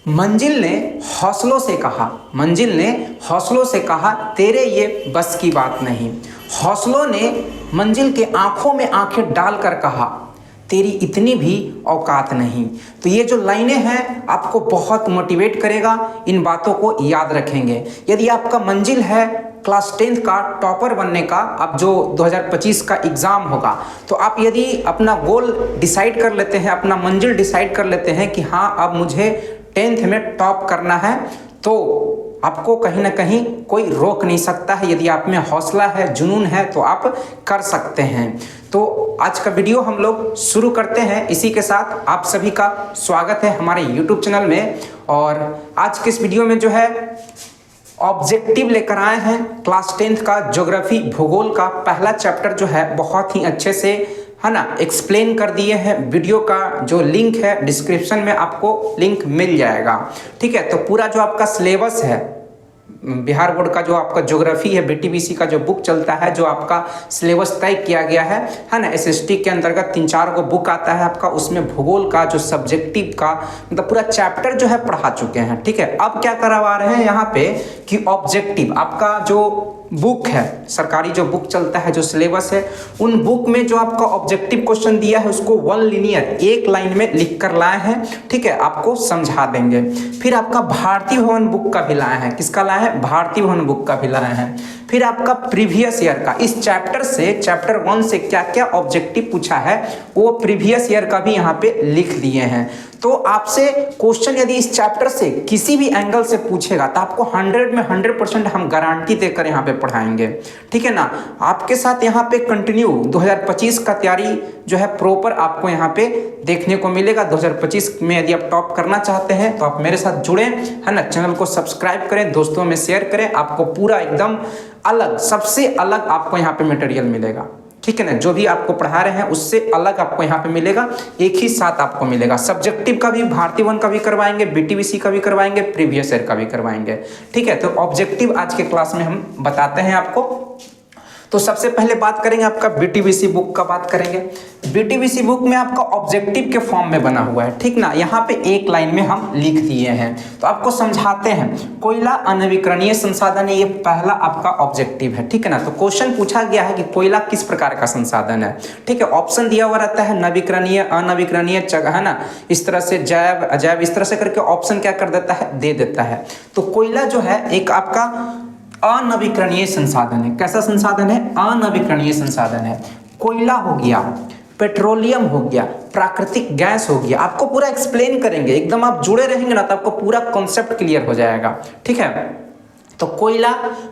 मंजिल ने हौसलों से कहा, मंजिल ने हौसलों से कहा, तेरे ये बस की बात नहीं। हौसलों ने मंजिल के आंखों में आंखें डालकर कहा, तेरी इतनी भी औकात नहीं। तो ये जो लाइनें हैं आपको बहुत मोटिवेट करेगा, इन बातों को याद रखेंगे। यदि आपका मंजिल है क्लास 10th का टॉपर बनने का, अब जो 2025 का एग्ज़ाम होगा, तो आप यदि अपना गोल डिसाइड कर लेते हैं, अपना मंजिल डिसाइड कर लेते हैं कि हाँ अब मुझे 10th में टॉप करना है, तो आपको कहीं ना कहीं कोई रोक नहीं सकता है। यदि आप में हौसला है, जुनून है, तो आप कर सकते हैं। तो आज का वीडियो हम लोग शुरू करते हैं। इसी के साथ आप सभी का स्वागत है हमारे YouTube चैनल में। और आज के इस वीडियो में जो है ऑब्जेक्टिव लेकर आए हैं क्लास 10th का ज्योग्राफी भूगोल का पहला चैप्टर जो है बहुत ही अच्छे से है ना एक्सप्लेन कर दिए हैं। वीडियो का जो लिंक है डिस्क्रिप्शन में आपको लिंक मिल जाएगा, ठीक है। तो पूरा जो आपका सिलेबस है बिहार बोर्ड का, जो आपका ज्योग्राफी है, बीटीबीसी का जो बुक चलता है, जो आपका सिलेबस तय किया गया है ना, एसएसटी के अंतर्गत 3-4 को बुक आता है आपका, उसमें भूगोल का जो सब्जेक्टिव का मतलब पूरा चैप्टर जो है पढ़ा चुके हैं, ठीक है। अब क्या करवा रहे हैं यहाँ पे कि ऑब्जेक्टिव आपका जो बुक है, सरकारी जो बुक चलता है, जो सिलेबस है, उन बुक में जो आपका ऑब्जेक्टिव क्वेश्चन दिया है उसको वन लीनियर एक लाइन में लिख कर लाए हैं, ठीक है। आपको समझा देंगे। फिर आपका भारतीय भवन बुक का भी लाए हैं। किसका लाए हैं? भारतीय भवन बुक का भी लाए हैं। फिर आपका प्रीवियस ईयर का, इस चैप्टर से चैप्टर 1 से क्या क्या ऑब्जेक्टिव पूछा है वो प्रीवियस ईयर का भी यहाँ पे लिख दिए हैं। तो आपसे क्वेश्चन यदि इस चैप्टर से किसी भी एंगल से पूछेगा तो आपको 100 में 100% हम गारंटी देकर यहाँ पे पढ़ाएंगे, ठीक है ना। आपके साथ यहाँ पे कंटिन्यू 2025 का तैयारी जो है प्रॉपर आपको यहाँ पे देखने को मिलेगा। 2025 में यदि आप टॉप करना चाहते हैं तो आप मेरे साथ जुड़ें, है ना। चैनल को सब्सक्राइब करें, दोस्तों में शेयर करें, आपको पूरा एकदम अलग, सबसे अलग आपको यहाँ पे मटेरियल मिलेगा, ठीक है ना। जो भी आपको पढ़ा रहे हैं उससे अलग आपको यहाँ पे मिलेगा, एक ही साथ आपको मिलेगा। सब्जेक्टिव का भी भारतीय वन का भी करवाएंगे, बीटीबीसी का भी करवाएंगे, प्रीवियस ईयर का भी करवाएंगे, ठीक है। तो ऑब्जेक्टिव आज के क्लास में हम बताते हैं आपको। तो सबसे पहले बात करेंगे आपका बीटीबीसी बुक का बात करेंगे। बीटीबीसी बुक में आपका ऑब्जेक्टिव के फॉर्म में बना हुआ है, ठीक ना। यहाँ पे एक लाइन में हम लिख दिए हैं, तो आपको समझाते हैं। कोयला अनवीकरणीय संसाधन है, ये पहला आपका ऑब्जेक्टिव है, ठीक है ना। तो क्वेश्चन पूछा गया है कि कोयला किस प्रकार का संसाधन है, ठीक है। ऑप्शन दिया हुआ रहता है नवीकरणीय, अनवीकरणीय, है ना, इस तरह से जैव, अजैव, इस तरह से करके ऑप्शन क्या कर देता है, दे देता है। तो कोयला जो है एक आपका अनवीकरणीय संसाधन है। कैसा संसाधन है? अनवीकरणीय संसाधन है। कोयला हो गया, पेट्रोलियम हो गया, प्राकृतिक गैस हो गया। आपको पूरा एक्सप्लेन करेंगे, एकदम आप जुड़े रहेंगे ना तो आपको पूरा कॉन्सेप्ट क्लियर हो जाएगा, ठीक है। तो कोयला,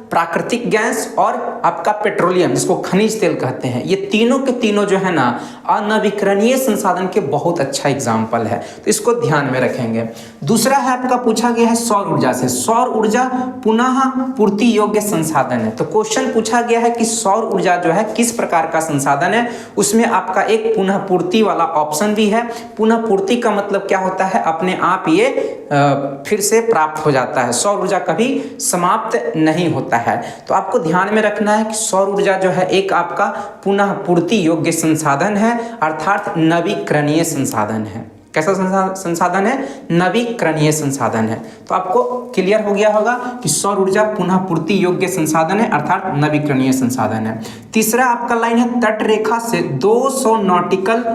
प्राकृतिक गैस और आपका पेट्रोलियम, जिसको खनिज तेल कहते हैं, ये तीनों के तीनों जो है ना अनवीकरणीय संसाधन के बहुत अच्छा एग्जाम्पल है, तो इसको ध्यान में रखेंगे। दूसरा है आपका पूछा गया है सौर ऊर्जा से। सौर ऊर्जा पुनः पूर्ति योग्य संसाधन है। तो क्वेश्चन पूछा गया है कि सौर ऊर्जा जो है किस प्रकार का संसाधन है, उसमें आपका एक पुनः पूर्ति वाला ऑप्शन भी है। पुनः पूर्ति का मतलब क्या होता है? अपने आप ये फिर से प्राप्त हो जाता है, सौर ऊर्जा कभी समाप्त नहीं होता है। तो आपको ध्यान में रखना है कि सौर ऊर्जा जो है एक आपका पुनः पूर्ति योग्य संसाधन है, अर्थात नवीकरणीय संसाधन है। कैसा संसाधन है? नवीकरणीय संसाधन है। तो आपको क्लियर हो गया होगा कि सौर ऊर्जा पुनः पूर्ति योग्य संसाधन है, अर्थात नवीकरणीय संसाधन है। तीसरा आपका लाइन है तट रेखा से 200 नॉटिकल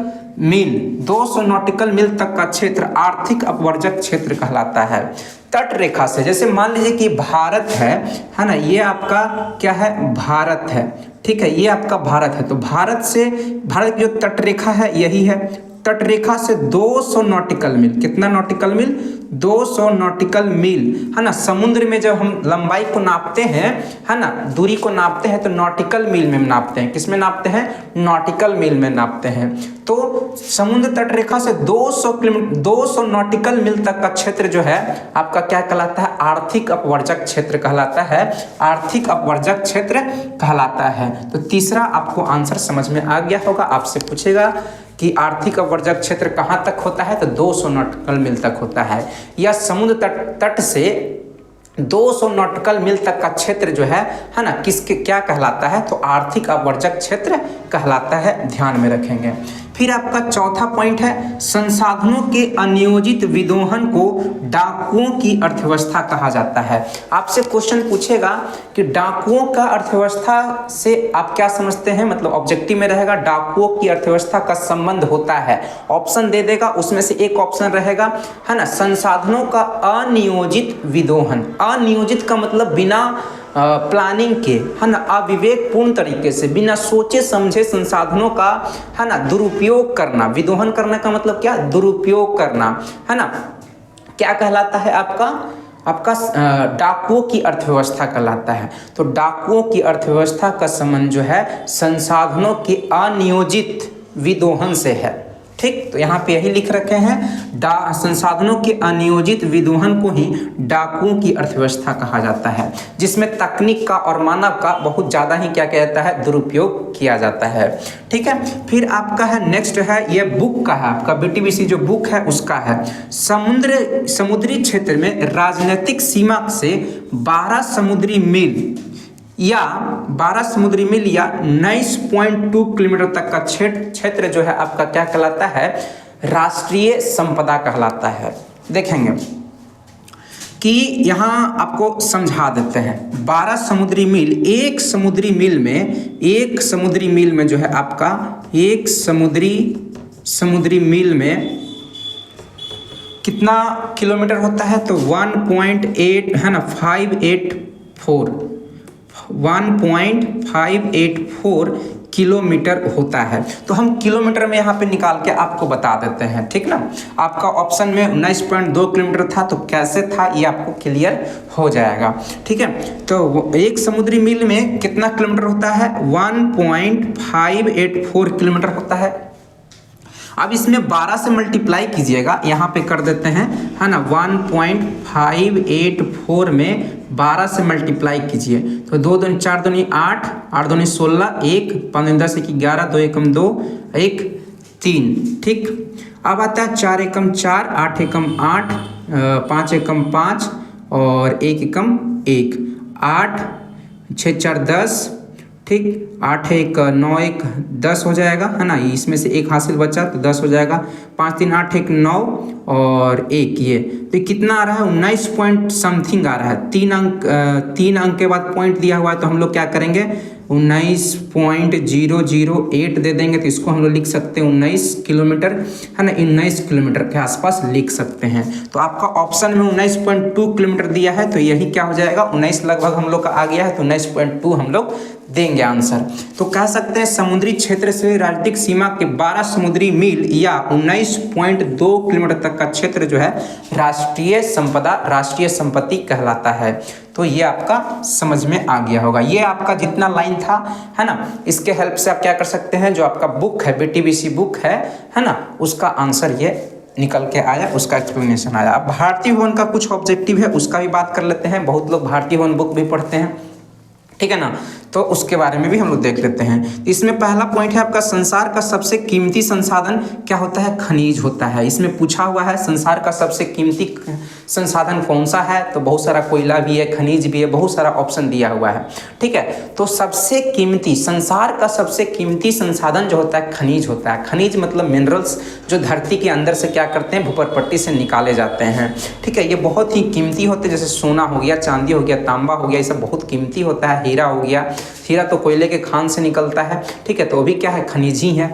मील, 200 नॉटिकल मील तक का क्षेत्र आर्थिक अपवर्जक क्षेत्र कहलाता है। तट रेखा से, जैसे मान लीजिए कि भारत है ना, ये आपका क्या है? भारत है, ठीक है, ये आपका भारत है। तो भारत से, भारत की जो तट रेखा है यही है। तट रेखा से 200 नॉटिकल मील, कितना नॉटिकल मील? 200 नॉटिकल मील, है ना। समुद्र में जब हम लंबाई को नापते हैं, है ना, दूरी को नापते हैं, तो नॉटिकल मील में नापते हैं। किस में नापते हैं? नॉटिकल मील में नापते हैं। तो समुद्र तट रेखा से 200 नॉटिकल मील तक का क्षेत्र जो है आपका क्या कहलाता है? आर्थिक अपवर्जक क्षेत्र कहलाता है, आर्थिक अपवर्जक क्षेत्र कहलाता है। तो तीसरा आपको आंसर समझ में आ गया होगा। आपसे पूछेगा कि आर्थिक अपवर्जक क्षेत्र कहाँ तक होता है, तो 200 नॉटिकल मील तक होता है। या समुद्र तट से 200 नॉटिकल मील तक का क्षेत्र जो है ना, किसके क्या कहलाता है? तो आर्थिक अपवर्जक क्षेत्र कहलाता है, ध्यान में रखेंगे। फिर आपका चौथा पॉइंट है संसाधनों के अनियोजित विदोहन को डाकुओं की अर्थव्यवस्था कहा जाता है। आपसे क्वेश्चन पूछेगा कि डाकुओं का अर्थव्यवस्था से आप क्या समझते हैं, मतलब ऑब्जेक्टिव में रहेगा डाकुओं की अर्थव्यवस्था का संबंध होता है, ऑप्शन दे देगा, उसमें से एक ऑप्शन रहेगा है ना संसाधनों का अनियोजित विदोहन। अनियोजित का मतलब बिना प्लानिंग के है ना अविवेकपूर्ण तरीके से बिना सोचे समझे संसाधनों का है ना दुरुपयोग करना। विदोहन करने का मतलब क्या, दुरुपयोग करना है ना, क्या कहलाता है आपका डाकुओं की अर्थव्यवस्था कहलाता है। तो डाकुओं की अर्थव्यवस्था का संबंध जो है संसाधनों के अनियोजित विदोहन से है। ठीक, तो यहाँ पे यही लिख रखे हैं संसाधनों के अनियोजित विदोहन को ही डाकुओं की अर्थव्यवस्था कहा जाता है, जिसमें तकनीक का और मानव का बहुत ज़्यादा ही क्या कहता है दुरुपयोग किया जाता है। ठीक है, फिर आपका है नेक्स्ट है ये बुक का है, आपका बीटीबीसी जो बुक है उसका है समुद्री क्षेत्र में राजनीतिक सीमा से 12 समुद्री मील या 19.2 किलोमीटर तक का क्षेत्र जो है आपका क्या कहलाता है राष्ट्रीय संपदा कहलाता है। देखेंगे कि यहाँ आपको समझा देते हैं 12 समुद्री मील, एक समुद्री मील में जो है आपका एक समुद्री मील में कितना किलोमीटर होता है, तो 1.8 है ना 1.584 किलोमीटर होता है। तो हम किलोमीटर में यहाँ पे निकाल के आपको बता देते हैं, ठीक ना। आपका ऑप्शन में 19.2 किलोमीटर था, तो कैसे था ये आपको क्लियर हो जाएगा। ठीक है, तो एक समुद्री मील में कितना किलोमीटर होता है 1.584 किलोमीटर होता है। अब इसमें 12 से मल्टीप्लाई कीजिएगा, यहाँ पे कर देते हैं है ना 1.584 में 12 से मल्टीप्लाई कीजिए, तो 2 दूनी 4 दूनी 8, 8 दूनी 16, 1 5 10 1 11, 2 एकम 2 1 3। ठीक, अब आता है 4 एकम 4, 8 एकम 8, 5 एकम 5 और 1 एकम 1, 8 6 4 10। ठीक, 8 1 9 1 10 हो जाएगा है ना, इसमें से एक हासिल बचा तो 10 हो जाएगा। 5 3 8 1 9 और 1 ये, तो कितना आ रहा है 19 पॉइंट समथिंग आ रहा है। 3 अंक के बाद पॉइंट दिया हुआ है, तो हम लोग क्या करेंगे 19.008 दे देंगे, तो इसको हम लोग लिख सकते हैं 19 किलोमीटर है ना, 19 किलोमीटर के आसपास लिख सकते हैं। तो आपका ऑप्शन में 19.2 किलोमीटर दिया है, तो यही क्या हो जाएगा 19 लगभग हम लोग का आ गया है, तो 19.2 हम लोग देंगे आंसर। तो कह सकते हैं समुद्री क्षेत्र से राजनीतिक सीमा के 12 समुद्री मील या 19.2 किलोमीटर तक का क्षेत्र जो है राष्ट्रीय संपत्ति कहलाता है। तो ये आपका समझ में आ गया होगा। ये आपका जितना लाइन था है ना, इसके हेल्प से आप क्या कर सकते हैं, जो आपका बुक है बीटीबीसी बुक है ना, उसका आंसर ये निकल के आया, उसका एक्सप्लेनेशन आया। अब भारतीय भवन का कुछ ऑब्जेक्टिव है, उसका भी बात कर लेते हैं। बहुत लोग भारतीय भवन बुक भी पढ़ते हैं, ठीक है ना, तो उसके बारे में भी हम लोग देख लेते हैं। इसमें पहला पॉइंट है आपका संसार का सबसे कीमती संसाधन क्या होता है, खनिज होता है। इसमें पूछा हुआ है संसार का सबसे कीमती संसाधन कौन सा है, तो बहुत सारा कोयला भी है, खनिज भी है, बहुत सारा ऑप्शन दिया हुआ है। ठीक है, तो सबसे कीमती संसार का सबसे कीमती संसाधन जो होता है खनिज होता है। खनिज मतलब मिनरल्स जो धरती के अंदर से क्या करते हैं भूपरपट्टी से निकाले जाते हैं। ठीक है, ये बहुत ही कीमती होते हैं, जैसे सोना हो गया, चांदी हो गया, तांबा हो गया, ये सब बहुत कीमती होता है। हीरा हो गया, हीरा तो कोयले के खान से निकलता है। ठीक है, तो भी क्या है खनिज ही है।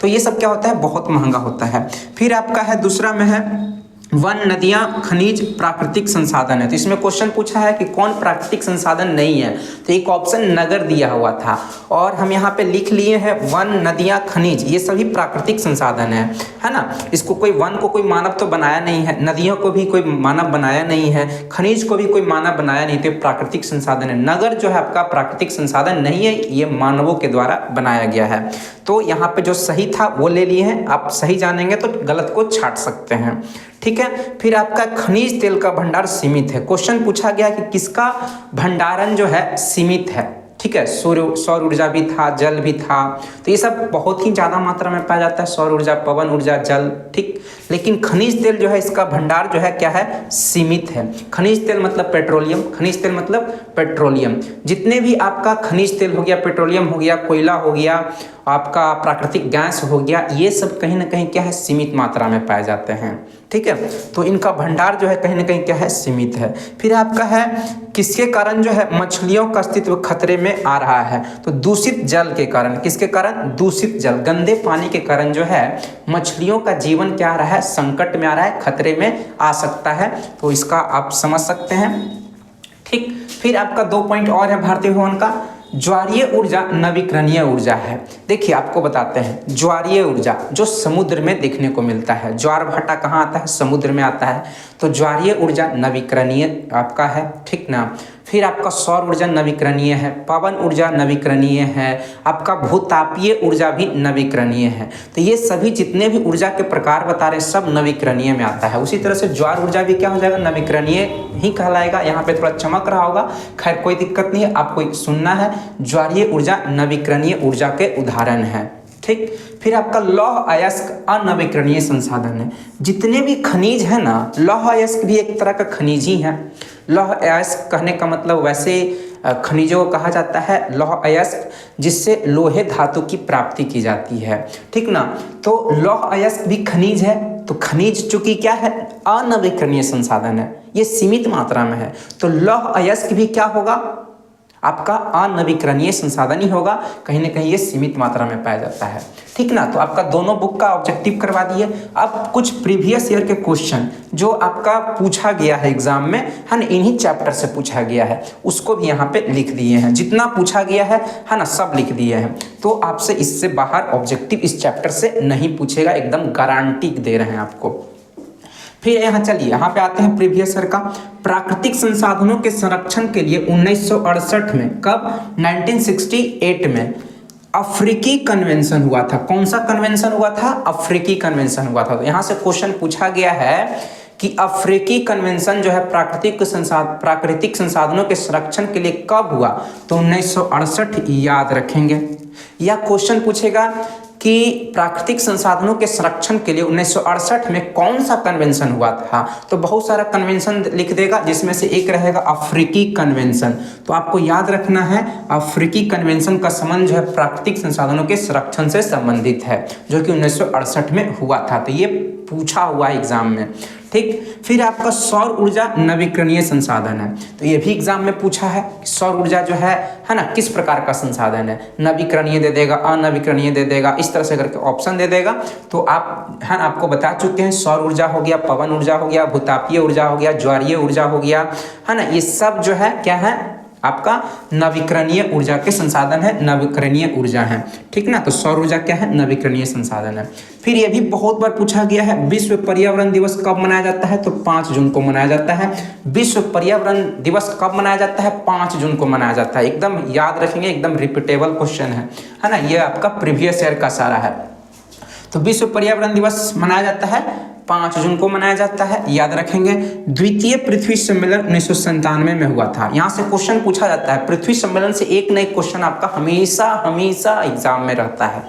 तो ये सब क्या होता है बहुत महंगा होता है। फिर आपका है दूसरा में है वन, नदियाँ, खनिज, प्राकृतिक संसाधन है। तो इसमें क्वेश्चन पूछा है कि कौन प्राकृतिक संसाधन नहीं है, तो एक ऑप्शन नगर दिया हुआ था और हम यहाँ पे लिख लिए हैं वन, नदियाँ, खनिज, ये सभी प्राकृतिक संसाधन है ना। इसको कोई वन को कोई मानव तो बनाया नहीं है, नदियों को भी कोई मानव बनाया नहीं है, खनिज को भी कोई मानव बनाया नहीं, तो प्राकृतिक संसाधन है। नगर जो है आपका प्राकृतिक संसाधन नहीं है, ये मानवों के द्वारा बनाया गया है। तो यहाँ पे जो सही था वो ले लिए हैं, आप सही जानेंगे तो गलत को छाट सकते हैं। ठीक है, फिर आपका खनिज तेल का भंडार सीमित है। क्वेश्चन पूछा गया कि किसका भंडारण जो है सीमित है। ठीक ठीक है। सौर ऊर्जा भी था, जल भी था, तो ये सब बहुत ही ज़्यादा मात्रा में पाया जाता है, सौर ऊर्जा, पवन ऊर्जा, जल, ठीक। लेकिन खनिज तेल जो है इसका भंडार जो है क्या है, सीमित है। खनिज तेल मतलब पेट्रोलियम, खनिज तेल मतलब पेट्रोलियम। जितने भी आपका खनिज तेल हो गया, पेट्रोलियम हो गया, कोयला हो गया, आपका प्राकृतिक गैस हो गया, ये सब कहीं ना कहीं क्या है, सीमित मात्रा में पाए जाते हैं, ठीक है। तो इनका भंडार जो है कहीं ना कहीं क्या है, सीमित है। फिर आपका है किसके कारण जो है मछलियों का अस्तित्व खतरे में आ रहा है, तो दूषित जल के कारण। किसके कारण, दूषित जल, गंदे पानी के कारण जो है मछलियों का जीवन क्या आ रहा है, संकट में आ रहा है, खतरे में आ सकता है। तो इसका आप समझ सकते हैं, ठीक। फिर आपका 2 पॉइंट और है भारतीय भवन का, ज्वारीय ऊर्जा नवीकरणीय ऊर्जा है। देखिए आपको बताते हैं, ज्वारीय ऊर्जा जो समुद्र में देखने को मिलता है, ज्वार भाटा कहाँ आता है, समुद्र में आता है, तो ज्वारीय ऊर्जा नवीकरणीय आपका है, ठीक ना। फिर आपका सौर ऊर्जा नवीकरणीय है, पवन ऊर्जा नवीकरणीय है, आपका भूतापीय ऊर्जा भी नवीकरणीय है। तो ये सभी जितने भी ऊर्जा के प्रकार बता रहे हैं सब नवीकरणीय में आता है। उसी तरह से ज्वार ऊर्जा भी क्या हो जाएगा, नवीकरणीय ही कहलाएगा। यहाँ पे थोड़ा चमक रहा होगा, खैर कोई दिक्कत नहीं है, आपको सुनना है। ज्वारीय ऊर्जा नवीकरणीय ऊर्जा के उदाहरण है, ठीक। फिर आपका लौह अयस्क अनवीकरणीय संसाधन है। जितने भी खनिज है ना, लौह अयस्क भी एक तरह का खनिज ही है। लौह अयस्क कहने का मतलब वैसे खनिजों को कहा जाता है लौह अयस्क, जिससे लोहे धातु की प्राप्ति की जाती है, ठीक ना। तो लौह अयस्क भी खनिज है, तो खनिज चूंकि क्या है, अनवीकरणीय संसाधन है, ये सीमित मात्रा में है, तो लौह अयस्क भी क्या होगा, आपका अनवीकरणीय संसाधन ही होगा, कहीं ना कहीं ये सीमित मात्रा में पाया जाता है, ठीक ना। तो आपका दोनों बुक का ऑब्जेक्टिव करवा दिए। अब कुछ प्रीवियस ईयर के क्वेश्चन जो आपका पूछा गया है एग्जाम में, है ना, इन्हीं चैप्टर से पूछा गया है, उसको भी यहाँ पे लिख दिए हैं। जितना पूछा गया है ना, सब लिख दिए हैं। तो आपसे इससे बाहर ऑब्जेक्टिव इस चैप्टर से नहीं पूछेगा, एकदम गारंटी दे रहे हैं आपको। फिर यहाँ चलिए, यहाँ पे आते हैं प्रीवियस ईयर का। प्राकृतिक संसाधनों के संरक्षण के लिए 1968 में, कब, 1968 में अफ्रीकी कन्वेंशन हुआ था। कौन सा कन्वेंशन हुआ था, अफ्रीकी कन्वेंशन हुआ था। तो यहाँ से क्वेश्चन पूछा गया है कि अफ्रीकी कन्वेंशन जो है प्राकृतिक संसाधनों के संरक्षण के लिए कब हुआ, तो 1968 याद रखेंगे। या क्वेश्चन पूछेगा कि प्राकृतिक संसाधनों के संरक्षण के लिए 1968 में कौन सा कन्वेंशन हुआ था, तो बहुत सारा कन्वेंशन लिख देगा, जिसमें से एक रहेगा अफ्रीकी कन्वेंशन। तो आपको याद रखना है, अफ्रीकी कन्वेंशन का संबंध जो है प्राकृतिक संसाधनों के संरक्षण से संबंधित है, जो कि 1968 में हुआ था। तो ये पूछा हुआ है एग्जाम में, ठीक। फिर आपका सौर ऊर्जा नवीकरणीय संसाधन है, तो ये भी एग्जाम में पूछा है। सौर ऊर्जा जो है ना, किस प्रकार का संसाधन है, नवीकरणीय दे देगा, अनवीकरणीय दे देगा, इस तरह से करके ऑप्शन दे देगा। तो आप है ना, आपको बता चुके हैं, सौर ऊर्जा हो गया, पवन ऊर्जा हो गया, भूतापीय ऊर्जा हो गया, ज्वारीय ऊर्जा हो गया, है ना, ये सब जो है क्या है, आपका नवीकरणीय ऊर्जा के संसाधन है, नवीकरणीय ऊर्जा है, ठीक ना। तो सौर ऊर्जा क्या है, नवीकरणीय संसाधन है। फिर ये भी बहुत बार पूछा गया है, विश्व पर्यावरण दिवस कब मनाया जाता है, तो 5 जून को मनाया जाता है। विश्व पर्यावरण दिवस कब मनाया जाता है, 5 जून को मनाया जाता है। एकदम याद रखेंगे, एकदम रिपीटेबल क्वेश्चन है ना, ये आपका प्रीवियस ईयर का सारा है। तो विश्व पर्यावरण दिवस मनाया जाता है 5 जून को मनाया जाता है, याद रखेंगे। द्वितीय पृथ्वी सम्मेलन 1997 में हुआ था। यहाँ से क्वेश्चन पूछा जाता है, पृथ्वी सम्मेलन से एक न एक क्वेश्चन आपका हमेशा एग्जाम में रहता है।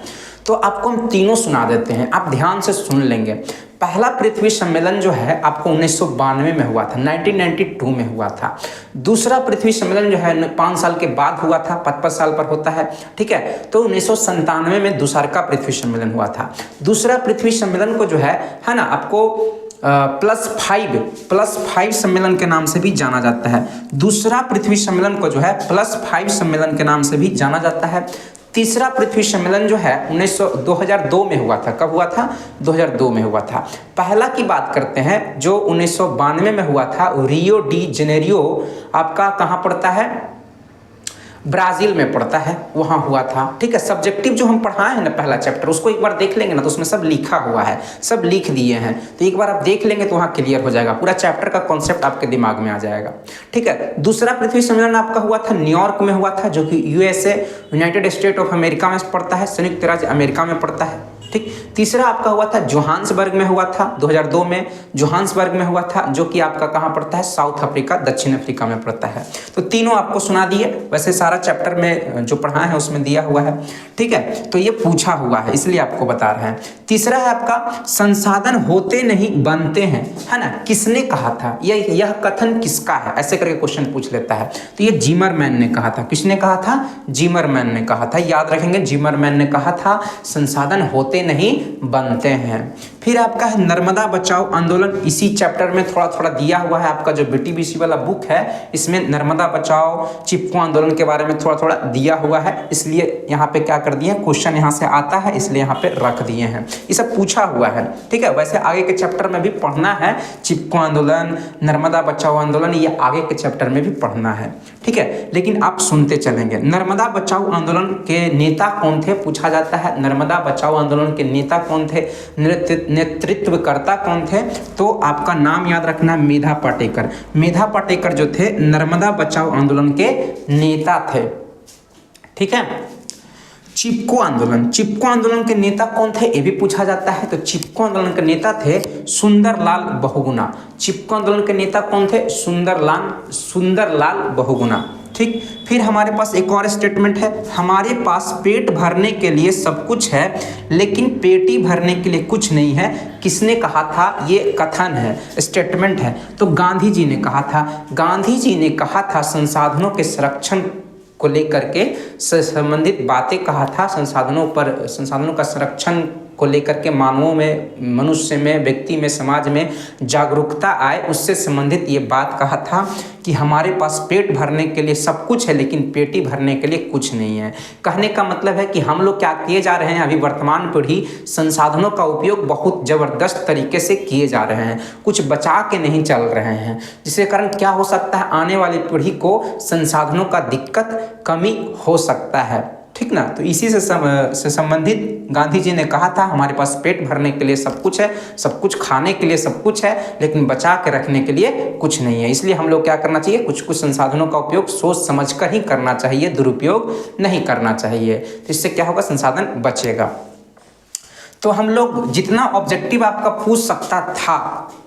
तो आपको हम तीनों सुना देते हैं, आप ध्यान से सुन लेंगे। पहला पृथ्वी सम्मेलन जो है आपको 1992 में हुआ था, 1992 में हुआ था। दूसरा पृथ्वी सम्मेलन जो है 5 साल के बाद हुआ था, 55 साल पर होता है, ठीक है। तो 1997 में दूसरा का पृथ्वी सम्मेलन हुआ था। दूसरा पृथ्वी सम्मेलन को जो है ना, आपको +5 सम्मेलन के नाम से भी जाना जाता है। दूसरा पृथ्वी सम्मेलन को जो है +5 सम्मेलन के नाम से भी जाना जाता है। तीसरा पृथ्वी सम्मेलन जो है 2002 में हुआ था। कब हुआ था, 2002 में हुआ था। पहला की बात करते हैं जो 1992 में हुआ था, रियो डी जेनेरियो आपका कहाँ पड़ता है, ब्राजील में पड़ता है, वहाँ हुआ था, ठीक है। सब्जेक्टिव जो हम पढ़ाए हैं ना पहला चैप्टर, उसको एक बार देख लेंगे ना, तो उसमें सब लिखा हुआ है, सब लिख दिए हैं। तो एक बार आप देख लेंगे तो वहाँ क्लियर हो जाएगा, पूरा चैप्टर का कॉन्सेप्ट आपके दिमाग में आ जाएगा, ठीक है। दूसरा पृथ्वी सम्मेलन आपका हुआ था न्यूयॉर्क में हुआ था, जो कि USA United state of America में पड़ता है, संयुक्त राज्य अमेरिका में पड़ता है। ठीक। तीसरा आपका हुआ था जोहान्सबर्ग में हुआ था 2002 में, जोहान्सबर्ग में हुआ था, जो कि आपका कहाँ पड़ता है, साउथ अफ्रीका, दक्षिण अफ्रीका में पड़ता है। तो तीनों आपको सुना दिए, वैसे सारा चैप्टर में जो पढ़ा है उसमें दिया हुआ है, ठीक है। तो ये पूछा हुआ है इसलिए आपको बता रहे हैं। तीसरा है आपका संसाधन होते नहीं बनते हैं, है ना, किसने कहा था, यह कथन किसका है, ऐसे करके क्वेश्चन पूछ लेता है। तो ये जिमरमैन ने कहा था। किसने कहा था, जिमरमैन ने कहा था, याद रखेंगे जिमरमैन ने कहा था संसाधन होते नहीं बनते हैं। फिर आपका है नर्मदा बचाओ आंदोलन, इसी चैप्टर में थोड़ा थोड़ा दिया हुआ है, आपका जो बीटीबीसी वाला बुक है इसमें नर्मदा बचाओ चिपको आंदोलन के बारे में थोड़ा थोड़ा दिया हुआ है, इसलिए यहाँ पे क्या कर दिए, क्वेश्चन यहाँ से आता है इसलिए यहाँ पे रख दिए हैं, ये सब पूछा हुआ है, ठीक है। वैसे आगे के चैप्टर में भी पढ़ना है, चिपको आंदोलन, नर्मदा बचाओ आंदोलन, ये आगे के चैप्टर में भी पढ़ना है, ठीक है। लेकिन आप सुनते चलेंगे। नर्मदा बचाओ आंदोलन के नेता कौन थे, पूछा जाता है, नर्मदा बचाओ आंदोलन के नेता कौन थे, नेतृत्वकर्ता कौन थे, तो आपका नाम याद रखना, मेधा पाटेकर। मेधा पाटेकर जो थे नर्मदा बचाओ आंदोलन के नेता थे, ठीक है। चिपको आंदोलन, चिपको आंदोलन के नेता कौन थे ये भी पूछा जाता है। तो चिपको आंदोलन के नेता थे सुंदरलाल बहुगुणा। चिपको आंदोलन के नेता कौन थे, सुंदरलाल बहुगुणा, ठीक। फिर हमारे पास एक और स्टेटमेंट है, हमारे पास पेट भरने के लिए सब कुछ है लेकिन पेटी भरने के लिए कुछ नहीं है, किसने कहा था, ये कथन है, स्टेटमेंट है। तो गांधी जी ने कहा था। गांधी जी ने कहा था संसाधनों के संरक्षण को लेकर के संबंधित बातें कहा था, संसाधनों का संरक्षण को लेकर के मानवों में, मनुष्य में, व्यक्ति में, समाज में जागरूकता आए, उससे संबंधित ये बात कहा था कि हमारे पास पेट भरने के लिए सब कुछ है लेकिन पेटी भरने के लिए कुछ नहीं है। कहने का मतलब है कि हम लोग क्या किए जा रहे हैं, अभी वर्तमान पीढ़ी संसाधनों का उपयोग बहुत ज़बरदस्त तरीके से किए जा रहे हैं, कुछ बचा के नहीं चल रहे हैं, जिसके कारण क्या हो सकता है, आने वाली पीढ़ी को संसाधनों का दिक्कत कमी हो सकता है, ठीक ना। तो इसी से संबंधित गांधी जी ने कहा था हमारे पास पेट भरने के लिए सब कुछ है, सब कुछ खाने के लिए सब कुछ है, लेकिन बचा के रखने के लिए कुछ नहीं है। इसलिए हम लोग क्या करना चाहिए, कुछ कुछ संसाधनों का उपयोग सोच समझ कर ही करना चाहिए, दुरुपयोग नहीं करना चाहिए। तो इससे क्या होगा, संसाधन बचेगा। तो हम लोग जितना ऑब्जेक्टिव आपका पूछ सकता था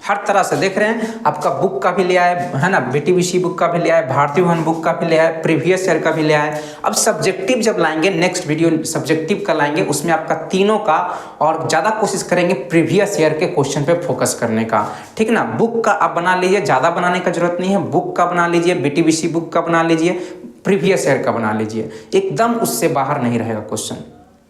हर तरह से देख रहे हैं, आपका बुक का भी ले आए, है ना, बीटीबीसी बुक का भी ले आए, भारतीय भवन बुक का भी ले आए, प्रीवियस ईयर का भी ले आए। अब सब्जेक्टिव जब लाएंगे, नेक्स्ट वीडियो सब्जेक्टिव का लाएंगे, उसमें आपका तीनों का और ज़्यादा कोशिश करेंगे प्रीवियस ईयर के क्वेश्चन पे फोकस करने का, ठीक ना। बुक का आप बना लीजिए, ज़्यादा बनाने का जरूरत नहीं है, बुक का बना लीजिए, बीटीबीसी बुक का बना लीजिए, प्रीवियस ईयर का बना लीजिए, एकदम उससे बाहर नहीं रहेगा क्वेश्चन,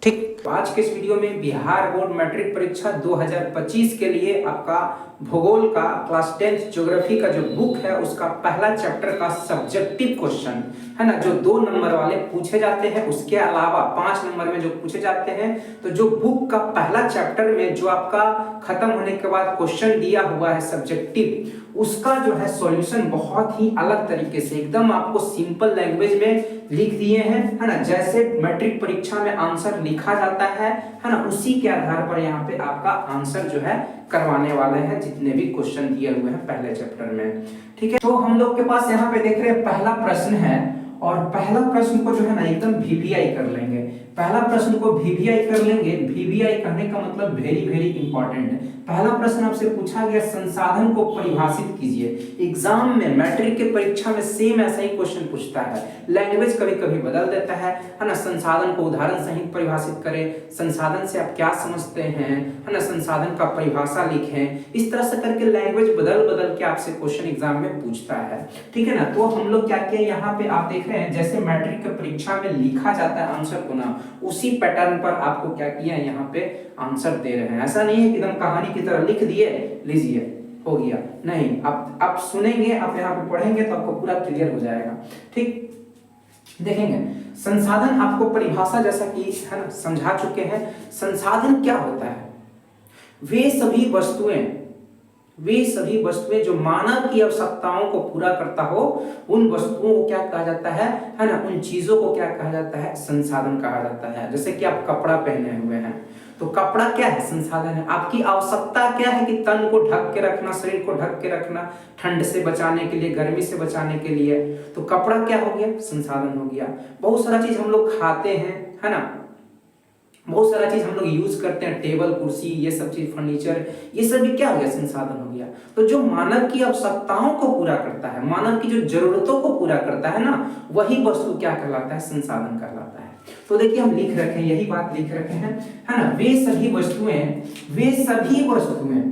ठीक। आज के इस वीडियो में बिहार बोर्ड मैट्रिक परीक्षा 2025 के लिए आपका भूगोल का क्लास 10 ज्योग्राफी का जो बुक है उसका पहला चैप्टर का सब्जेक्टिव क्वेश्चन, है ना, जो 2 नंबर वाले पूछे जाते हैं, उसके अलावा 5 नंबर में जो पूछे जाते हैं। तो जो बुक का पहला चैप्टर में जो आपका खत्म होने के बाद क्वेश्चन दिया हुआ है सब्जेक्टिव, उसका जो है सॉल्यूशन बहुत ही अलग तरीके से एकदम आपको सिंपल लैंग्वेज में लिख दिए हैं, है ना, जैसे मैट्रिक परीक्षा में आंसर लिखा जाता है ना, उसी के आधार पर यहाँ पे आपका आंसर जो है करवाने वाले हैं, जितने भी क्वेश्चन दिए हुए हैं पहले चैप्टर में, ठीक है। तो हम लोग के पास यहाँ पे देख रहे हैं पहला प्रश्न है, और पहला प्रश्न को जो है ना एकदम वीवीआई कर लेंगे। पहला प्रश्न को वीवीआई कर लेंगे। वीवीआई करने का मतलब वेरी वेरी इंपॉर्टेंट है। पहला प्रश्न आपसे पूछा गया संसाधन को परिभाषित कीजिए। एग्जाम में मैट्रिक के परीक्षा में सेम ऐसा ही क्वेश्चन पूछता है, लैंग्वेज कभी कभी बदल देता है ना। संसाधन को उदाहरण सहित परिभाषित करें, संसाधन से आप क्या समझते हैं, है ना, संसाधन का परिभाषा लिखें, इस तरह से करके लैंग्वेज बदल बदल के आपसे क्वेश्चन एग्जाम में पूछता है, ठीक है ना। तो हम लोग क्या किए, यहाँ पे आप देख रहे हैं जैसे मैट्रिक के परीक्षा में लिखा जाता है आंसर को ना, उसी पैटर्न पर आपको क्या किया है, यहाँ पे आंसर दे रहे हैं। ऐसा नहीं है कि एकदम कहानी की तरह लिख दिए, लीजिए हो गया, नहीं। आप सुनेंगे, आप यहाँ पे पढ़ेंगे तो आपको पूरा क्लियर हो जाएगा, ठीक। देखेंगे संसाधन आपको परिभाषा जैसा कि है ना समझा चुके हैं। संसाधन क्या होता है, वे सभी वस्तुएं जो मानव की आवश्यकताओं को पूरा करता हो, उन वस्तुओं को क्या कहा जाता है ना, उन चीजों को क्या कहा जाता है, संसाधन कहा जाता है। जैसे कि आप कपड़ा पहने हुए हैं, तो कपड़ा क्या है, संसाधन है। आपकी आवश्यकता क्या है कि तन को ढक के रखना, शरीर को ढक के रखना, ठंड से बचाने के लिए, गर्मी से बचाने के लिए, तो कपड़ा क्या हो गया, संसाधन हो गया। बहुत सारा चीज हम लोग खाते हैं, है ना, बहुत सारा चीज हम लोग यूज करते हैं, टेबल कुर्सी ये सब चीज, फर्नीचर, ये सब भी क्या हो गया, संसाधन हो गया। तो जो मानव की आवश्यकताओं को पूरा करता है, मानव की जो जरूरतों को पूरा करता है ना, वही वस्तु क्या कहलाता है, संसाधन कहलाता है। तो देखिए हम लिख रखे हैं, यही बात लिख रखे हैं, है ना, वे सभी वस्तुएं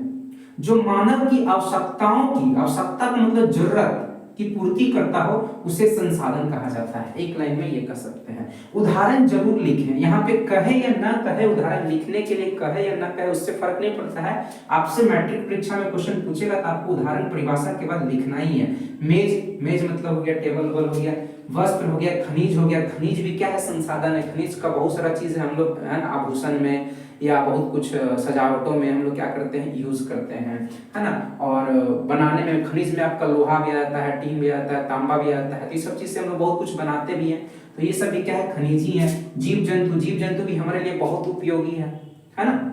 जो मानव की आवश्यकताओं की, आवश्यकता का मतलब जरूरत की पूर्ति करता हो, उसे संसाधन कहा जाता है। एक लाइन में ये कह सकते हैं। उदाहरण जरूर लिखें, यहाँ पे कहे या ना कहे, उदाहरण लिखने के लिए कहे या ना कहे उससे फर्क नहीं पड़ता है। आपसे मैट्रिक परीक्षा में क्वेश्चन पूछेगा तो आपको उदाहरण परिभाषा के बाद लिखना ही है। मेज मतलब हो गया, टेबल हो गया, वस्त्र हो गया, खनिज हो गया। खनिज भी क्या है, संसाधन है। खनिज का बहुत सारा चीज है, हम लोग आभूषण में या बहुत कुछ सजावटों में हम लोग क्या करते हैं, यूज करते हैं, है ना। और बनाने में खनिज में आपका लोहा भी आता है, टीन भी आता है, तांबा भी आता है। तो ये सब चीज से हम लोग बहुत कुछ बनाते भी हैं। तो ये सब भी क्या है, खनिज ही है। जीव जंतु भी हमारे लिए बहुत उपयोगी है ना।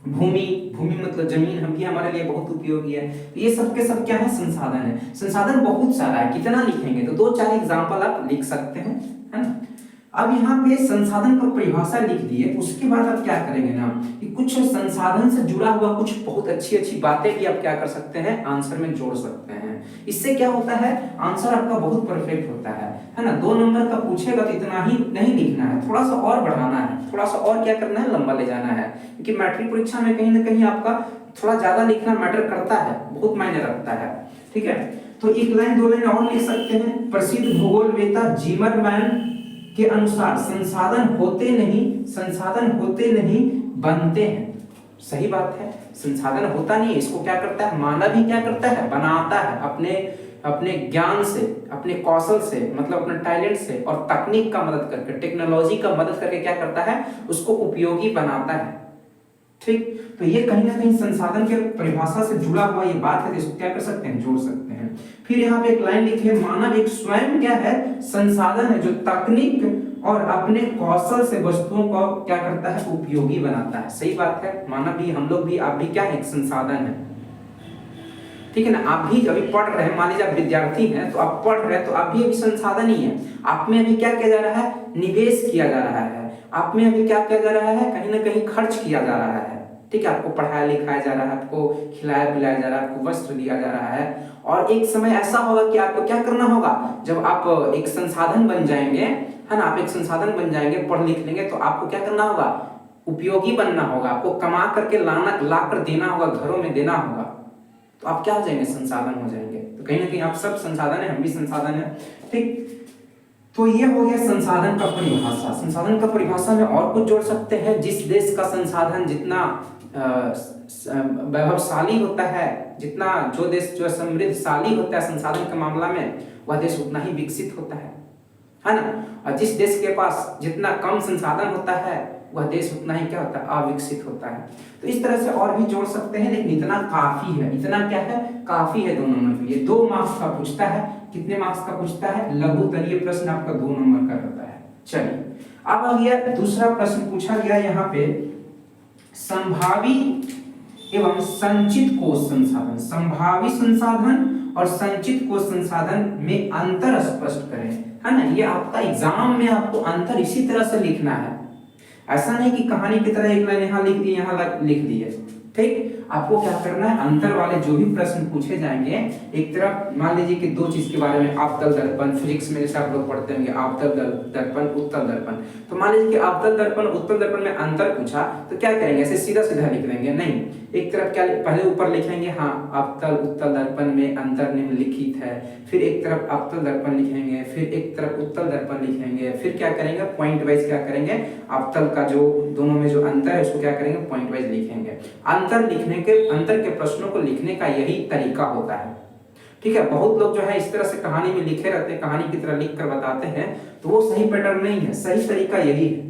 भूमि मतलब जमीन हम भी हमारे लिए बहुत उपयोगी है। तो ये सब के सब क्या है, संसाधन है। संसाधन बहुत सारा है, कितना लिखेंगे तो 2-4 एग्जांपल आप लिख सकते हैं, है ना। अब यहाँ पे संसाधन का परिभाषा लिख दिए, उसके बाद आप क्या करेंगे ना कि कुछ संसाधन से जुड़ा हुआ कुछ बहुत अच्छी बातें भी आप क्या कर सकते हैं, आंसर में जोड़ सकते हैं। इससे क्या होता है, आंसर आपका बहुत परफेक्ट होता है ना। 2 नंबर का पूछेगा तो इतना ही नहीं लिखना है, थोड़ा सा और बढ़ाना है, थोड़ा सा और क्या करना है, लंबा ले जाना है। क्योंकि मैट्रिक परीक्षा में कहीं ना कहीं आपका थोड़ा ज्यादा लिखना मैटर करता है, बहुत मायने रखता है। ठीक है, तो 1 लाइन 2 लाइन और लिख सकते हैं। प्रसिद्ध भूगोलवेत्ता जिमरमैन के अनुसार संसाधन होते नहीं बनते हैं। सही बात है, संसाधन होता नहीं है, इसको क्या करता है, मानव ही क्या करता है, बनाता है अपने ज्ञान से, अपने कौशल से, मतलब अपने टैलेंट से और तकनीक का मदद करके, टेक्नोलॉजी का मदद करके क्या करता है, उसको उपयोगी बनाता है। ठीक, तो ये कहीं ना कहीं संसाधन के परिभाषा से जुड़ा हुआ ये बात है, तो इसको क्या कर सकते हैं, जोड़ सकते हैं। फिर यहाँ पे एक लाइन लिखी है, मानव एक स्वयं क्या है, संसाधन है जो तकनीक और अपने कौशल से वस्तुओं को क्या करता है, उपयोगी बनाता है। सही बात है, मानव भी, हम लोग भी, आप भी क्या है, एक संसाधन है। ठीक है ना। आप भी अभी पढ़ रहे हैं, मान लीजिए आप विद्यार्थी हैं तो आप पढ़ रहे हैं, तो आप भी अभी संसाधन ही है। आप में अभी क्या किया जा रहा है, निवेश किया जा रहा है। आप में अभी क्या किया जा रहा है, कहीं ना कहीं खर्च किया जा रहा है। ठीक है, आपको पढ़ाया लिखाया जा रहा है, आपको खिलाया पिलाया जा रहा है, आपको वस्त्र दिया जा रहा है। और एक समय ऐसा होगा कि आपको क्या करना होगा, जब आप एक संसाधन बन जाएंगे, है ना, आप एक संसाधन बन जाएंगे, पढ़ लिख लेंगे, तो आपको क्या करना होगा, उपयोगी बनना होगा। आपको कमा करके ला कर देना होगा, घरों में देना होगा। तो आप क्या हो जाएंगे, संसाधन हो जाएंगे। तो कहीं ना कहीं आप सब संसाधन है, हम भी संसाधन है। ठीक, तो ये हो गया संसाधन का परिभाषा। संसाधन का परिभाषा में और कुछ जोड़ सकते हैं, जिस देश का संसाधन जितना वैभवशाली होता है, जितना जो देश जो समृद्धशाली होता है संसाधन के मामला में, वह देश उतना ही विकसित होता है ना। और जिस देश के पास जितना कम संसाधन होता है, वह देश उतना ही क्या होता है, अविकसित होता है। तो इस तरह से और भी जोड़ सकते हैं, लेकिन इतना काफी है। इतना क्या है, काफी है 2 नंबर के लिए। 2 मार्क्स का पूछता है। कितने मार्क्स का पूछता है, लघुतरीय प्रश्न आपका 2 नंबर का रहता है। चलिए, अब आ गया दूसरा प्रश्न पूछा गया यहाँ पे, संभावी एवं संचित कोश संसाधन। संभावी संसाधन और संचित कोश संसाधन में अंतर स्पष्ट करें, है ना। ये आपका एग्जाम में आपको अंतर इसी तरह से लिखना है। ऐसा नहीं कि कहानी की तरह एक लाइन यहाँ लिख दी, यहाँ लिख दी है। ठीक, आपको क्या करना है, अंतर वाले जो भी प्रश्न पूछे जाएंगे, एक तरफ मान लीजिए कि 2 चीज के बारे में, आपतल दर्पण, फिजिक्स में जैसे आप लोग पढ़ते होंगे, आपतल दर्पण, उत्तल दर्पण। तो मान लीजिए कि आपतल दर्पण उत्तल दर्पण में अंतर पूछा, तो क्या करेंगे, ऐसे सीधा सीधा लिख देंगे, नहीं। एक तरफ क्या पहले ऊपर लिखेंगे, हाँ आपतल उत्तल दर्पण में अंतर निम्नलिखित है, फिर एक तरफ आपतल दर्पण लिखेंगे, फिर एक तरफ उत्तल दर्पण लिखेंगे, फिर क्या करेंगे, पॉइंट वाइज क्या करेंगे, आपतल का जो दोनों में जो अंतर है उसको क्या करेंगे, पॉइंट वाइज लिखेंगे। अंतर के प्रश्नों को लिखने का यही तरीका होता है। ठीक है, बहुत लोग जो है इस तरह से कहानी में लिखे रहते हैं, कहानी की तरह लिख कर बताते हैं, तो वो सही पैटर्न नहीं है। सही तरीका यही है।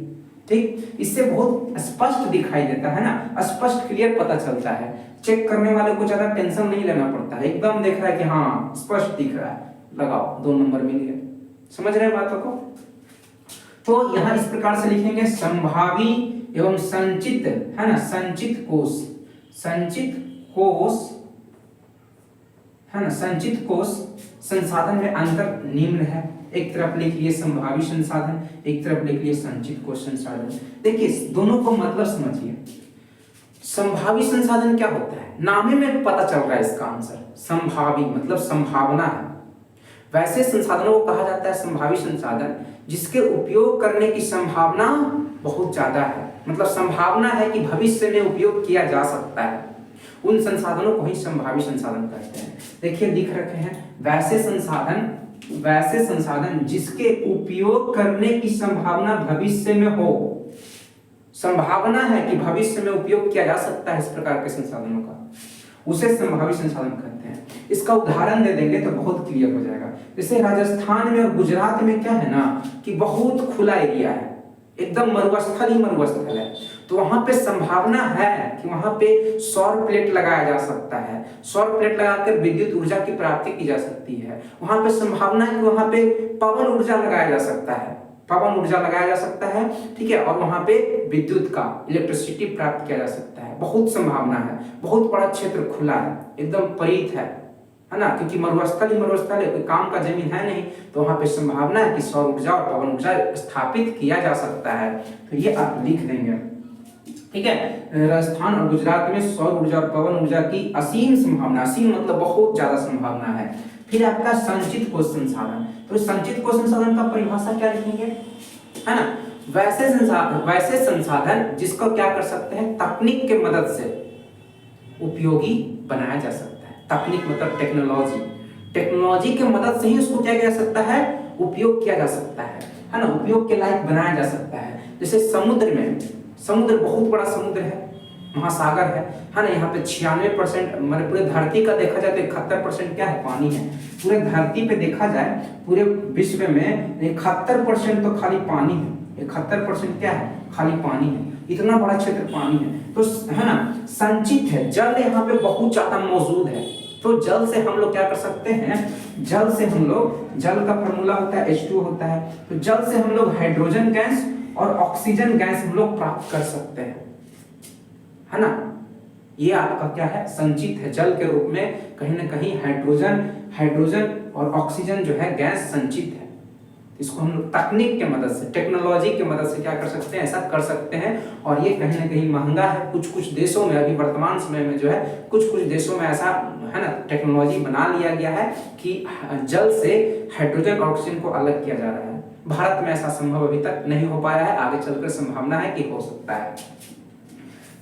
ठीक, इससे बहुत स्पष्ट दिखाई देता है ना, स्पष्ट क्लियर पता चलता है। चेक करने वाले को ज्यादा टेंशन नहीं लेना पड़ता है, एकदम देख रहा है कि हाँ स्पष्ट दिख रहा है, लगाओ 2 नंबर मिल गए। समझ रहे हैं बातों को। तो यहाँ इस प्रकार से लिखेंगे, संभावी एवं संचित, है ना, संचित कोश है ना, संचित कोश संसाधन में अंतर निम्न है। एक तरफ लिख लिए संभावी संसाधन, एक तरफ लिख लिए संचित कोश संसाधन। देखिए दोनों को मतलब समझिए। संभावी संसाधन क्या होता है, नामे में पता चल रहा है इसका आंसर। संभावी मतलब संभावना है। वैसे संसाधनों को कहा जाता है संभावी संसाधन जिसके उपयोग करने की संभावना बहुत ज्यादा है, मतलब संभावना है कि भविष्य में उपयोग किया जा सकता है, उन संसाधनों को ही संभावी संसाधन कहते हैं। देखिए लिख रखे हैं वैसे संसाधन जिसके उपयोग करने की संभावना भविष्य में हो, संभावना है कि भविष्य में उपयोग किया जा सकता है इस प्रकार के संसाधनों का, उसे संभावी संसाधन कहते हैं। इसका उदाहरण दे देंगे तो बहुत क्लियर हो जाएगा। जैसे राजस्थान में और गुजरात में क्या है ना कि बहुत खुला एरिया है, एकदम मरुस्थल ही मरुस्थल है, तो वहां पे संभावना है कि वहां पे सौर प्लेट लगाया जा सकता है, सौर प्लेट लगाकर विद्युत ऊर्जा की प्राप्ति की जा सकती है। वहां पे संभावना है कि वहां पे पवन ऊर्जा लगाया जा सकता है, पवन ऊर्जा लगाया जा सकता है, ठीक है, और वहां पे विद्युत का इलेक्ट्रिसिटी प्राप्त किया जा सकता है। बहुत संभावना है, बहुत बड़ा क्षेत्र खुला है, एकदम परित है ना, क्योंकि मरुस्थल ही मरुस्थल है, कोई काम का जमीन है नहीं, तो वहां पे संभावना है कि सौर ऊर्जा और पवन ऊर्जा स्थापित किया जा सकता है। तो ये आप लिख देंगे, ठीक है। राजस्थान और गुजरात में सौर ऊर्जा और पवन ऊर्जा की असीम संभावना, असीम मतलब बहुत ज्यादा संभावना है। फिर आपका संचित कोश संसाधन, तो संचित कोश संसाधन का परिभाषा क्या लिखेंगे, है ना, वैसे संसाधन जिसको क्या कर सकते हैं, तकनीक के मदद से उपयोगी बनाया जा सकता है। तकनीक मतलब टेक्नोलॉजी, टेक्नोलॉजी के मदद से ही उसको क्या किया जा सकता है, उपयोग किया जा सकता है ना, उपयोग के लायक बनाया जा सकता है। जैसे समुद्र में, समुद्र बहुत बड़ा समुद्र है, महासागर है ना, यहाँ पे 96% मतलब पूरे धरती का देखा जाए तो 71% क्या है, पानी है। पूरे धरती पे देखा जाए पूरे विश्व में 71% तो खाली पानी है, 71% क्या है, खाली पानी है, इतना बड़ा क्षेत्र पानी है, तो है ना, संचित है, जल यहाँ पे बहुत ज्यादा मौजूद है। तो जल से हम लोग क्या कर सकते हैं, जल से हम लोग, जल का फॉर्मूला होता है H2 होता है, तो जल से हम लोग हाइड्रोजन गैस और ऑक्सीजन गैस हम लोग प्राप्त कर सकते हैं, है ना। ये आपका क्या है, संचित है, जल के रूप में कहीं ना कहीं हाइड्रोजन और ऑक्सीजन जो है गैस संचित है। इसको हम लोग तकनीक के मदद से, टेक्नोलॉजी के मदद से क्या कर सकते हैं, ऐसा कर सकते हैं। और ये कहीं ना कहीं महंगा है, कुछ कुछ देशों में अभी वर्तमान समय में जो है कुछ कुछ देशों में ऐसा है ना टेक्नोलॉजी बना लिया गया है कि जल से हाइड्रोजन और ऑक्सीजन को अलग किया जा रहा है। भारत में ऐसा संभव अभी तक नहीं हो पाया है, आगे चलकर संभावना है कि हो सकता है,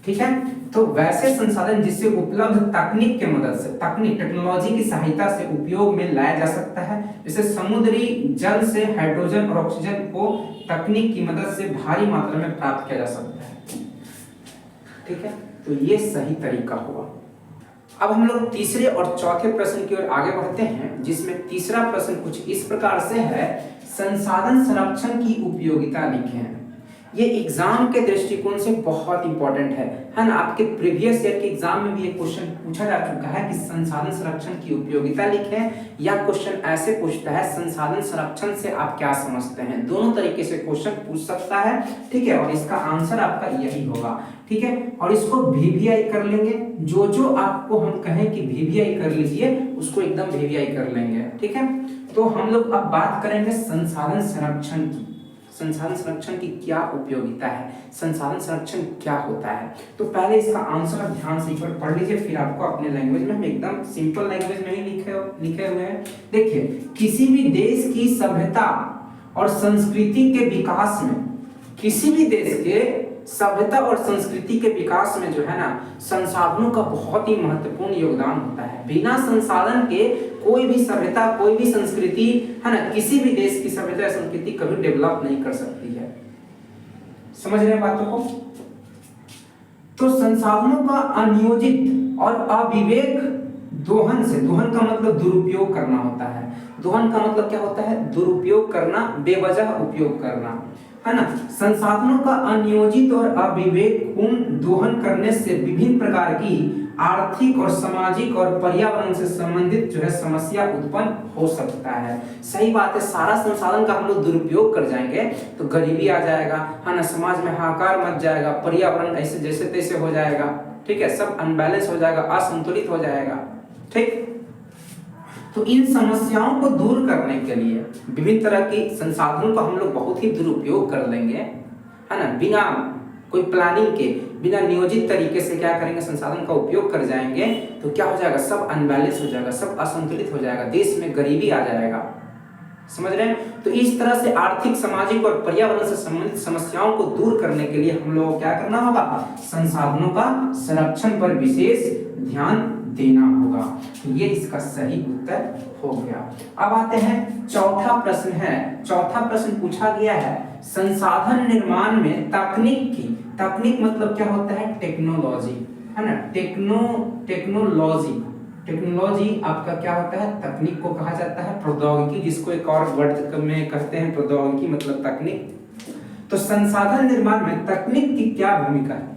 ठीक है। तो वैसे संसाधन जिससे उपलब्ध तकनीक के मदद से, तकनीक टेक्नोलॉजी की सहायता से उपयोग में लाया जा सकता है, जैसे समुद्री जल से हाइड्रोजन और ऑक्सीजन को तकनीक की मदद से भारी मात्रा में प्राप्त किया जा सकता है, ठीक है। तो ये सही तरीका हुआ। अब हम लोग तीसरे और चौथे प्रश्न की ओर आगे बढ़ते हैं, जिसमें तीसरा प्रश्न कुछ इस प्रकार से है, संसाधन संरक्षण की उपयोगिता लिखें। ये एग्जाम के दृष्टिकोण से बहुत इंपॉर्टेंट है ना। आपके प्रीवियस ईयर के एग्जाम में भी ये क्वेश्चन पूछा जा चुका है कि संसाधन संरक्षण की उपयोगिता लिखें, या क्वेश्चन ऐसे पूछता है संसाधन संरक्षण से आप क्या समझते हैं। दोनों तरीके से क्वेश्चन पूछ सकता है, ठीक है, और इसका आंसर आपका यही होगा, ठीक है। और इसको VVI कर लेंगे, जो जो आपको हम कहें कि VVI कर लीजिए उसको एकदम VVI कर लेंगे, ठीक है। तो हम लोग अब बात करेंगे संसाधन संरक्षण की। संसाधन संरक्षण की क्या उपयोगिता है, संसाधन संरक्षण क्या होता है। तो पहले इसका आंसर आप ध्यान से एक बार पढ़ लीजिए, फिर आपको अपने लैंग्वेज में, हम एकदम सिंपल लैंग्वेज में ही लिखे हुए हैं। देखिए, किसी भी देश की सभ्यता और संस्कृति के विकास में, किसी भी देश के सभ्यता और संस्कृति के विकास में जो है ना, संसाधनों का बहुत ही महत्वपूर्ण योगदान होता है। बिना संसाधन के कोई भी सभ्यता, कोई भी संस्कृति है ना, किसी भी देश की सभ्यता या संस्कृति कभी डेवलप नहीं कर सकती है। समझ रहे हैं बातों को। तो संसाधनों का अनियोजित और अविवेक दोहन से, दोहन का मतलब दुरुपयोग करना होता है, दोहन का मतलब क्या होता है, दुरुपयोग करना, बेवजह उपयोग करना, है ना। संसाधनों का अनियोजित और अविवेकपूर्ण दोहन करने से विभिन्न प्रकार की आर्थिक और सामाजिक और पर्यावरण से संबंधित जो है समस्या उत्पन्न हो सकता है। सही बात है, सारा संसाधन का हम लोग दुरुपयोग कर जाएंगे तो गरीबी आ जाएगा, है ना, समाज में हाहाकार मच जाएगा, पर्यावरण ऐसे जैसे तैसे हो जाएगा, ठीक है, सब अनबैलेंस हो जाएगा, असंतुलित हो जाएगा, ठीक। तो इन समस्याओं को दूर करने के लिए विभिन्न तरह के संसाधनों का हम लोग बहुत ही दुरुपयोग कर लेंगे, है ना, बिना कोई प्लानिंग के, बिना नियोजित तरीके से क्या करेंगे, संसाधन का उपयोग कर जाएंगे, तो क्या हो जाएगा, सब अनबैलेंस हो जाएगा, सब असंतुलित हो जाएगा, देश में गरीबी आ जाएगा। समझ रहे हैं? तो इस तरह से आर्थिक, सामाजिक और पर्यावरण से संबंधित समस्याओं को दूर करने के लिए हम लोगों को क्या करना होगा, संसाधनों का संरक्षण पर विशेष ध्यान देना होगा। तो ये इसका सही उत्तर हो गया। अब आते हैं चौथा प्रश्न है। चौथा प्रश्न पूछा गया है, संसाधन निर्माण में तकनीक की, तकनीक मतलब क्या होता है, टेक्नोलॉजी, है ना, टेक्नोलॉजी आपका क्या होता है, तकनीक को कहा जाता है, प्रौद्योगिकी, जिसको एक और वर्ड में कहते हैं प्रौद्योगिकी मतलब तकनीक। तो संसाधन निर्माण में तकनीक की क्या भूमिका है,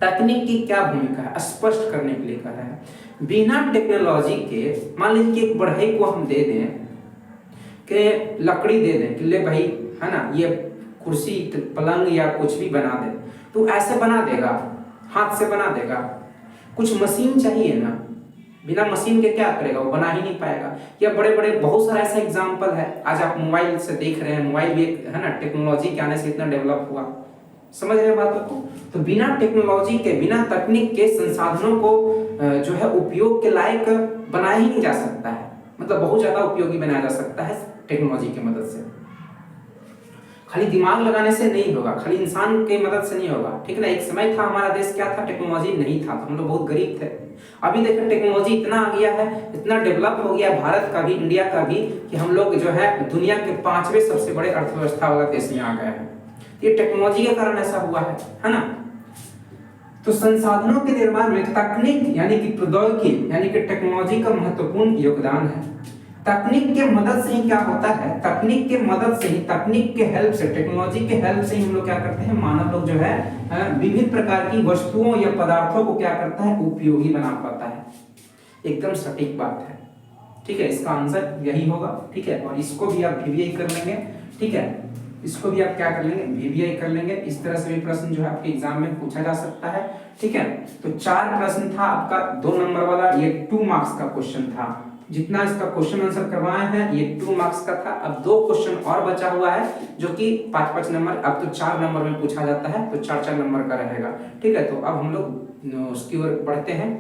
तकनीक की क्या भूमिका है, स्पष्ट करने के लिए कहा है। बिना टेक्नोलॉजी के, मान लीजिए कि एक बढ़ई को हम दे दें, कि लकड़ी दे दें कि ले भाई, है ना, ये कुर्सी, पलंग या कुछ भी बना दे, तो ऐसे बना देगा, हाथ से बना देगा, कुछ मशीन चाहिए ना, बिना मशीन के क्या करेगा, वो बना ही नहीं पाएगा। या बड़े बड़े बहुत सारा ऐसा एग्जाम्पल है, आज आप मोबाइल से देख रहे हैं, मोबाइल भी एक, है ना, टेक्नोलॉजी के आने से इतना डेवलप हुआ। समझ रहे हैं बातों को? तो बिना टेक्नोलॉजी के, बिना तकनीक के संसाधनों को जो है उपयोग के लायक बनाया ही नहीं जा सकता है, मतलब बहुत ज्यादा उपयोगी बनाया जा सकता है टेक्नोलॉजी की मदद से। खाली दिमाग लगाने से नहीं होगा, खाली इंसान की मदद से नहीं होगा, ठीक ना। एक समय था हमारा देश क्या था, टेक्नोलॉजी नहीं था, तो हम लोग बहुत गरीब थे। अभी देखो टेक्नोलॉजी इतना आ गया है, इतना डेवलप हो गया भारत का भी, इंडिया का भी, कि हम लोग जो है दुनिया के 5वें सबसे बड़े अर्थव्यवस्था वाला देश में आ गए हैं। ये टेक्नोलॉजी के कारण ऐसा हुआ है ना। तो संसाधनों के निर्माण में तकनीक यानी कि प्रौद्योगिकी यानी कि टेक्नोलॉजी का महत्वपूर्ण योगदान है। तकनीक के मदद से ही क्या होता है, तकनीक के मदद से ही, तकनीक के हेल्प से, टेक्नोलॉजी के हेल्प से ही हम लोग क्या करते हैं, मानव लोग जो है विभिन्न प्रकार की वस्तुओं या पदार्थों को क्या करता है, उपयोगी बना पाता है। एकदम सटीक बात है, ठीक है, इसका आंसर यही होगा, ठीक है। और इसको भी आप VVI कर लेंगे, ठीक है, इसको भी आप क्या कर लेंगे, VVI कर लेंगे। इस तरह से भी प्रश्न जो है आपके एग्जाम में पूछा जा सकता है, ठीक है। तो 4 प्रश्न था आपका, 2 नंबर वाला, ये 2 मार्क्स का क्वेश्चन था। जितना इसका क्वेश्चन आंसर करवाए हैं ये 2 मार्क्स का था। अब 2 क्वेश्चन और बचा हुआ है जो कि 5-5 नंबर, अब तो 4 नंबर में पूछा जाता है, तो 4-4 नंबर का रहेगा, ठीक है। तो अब हम लोग उसकी ओर बढ़ते हैं।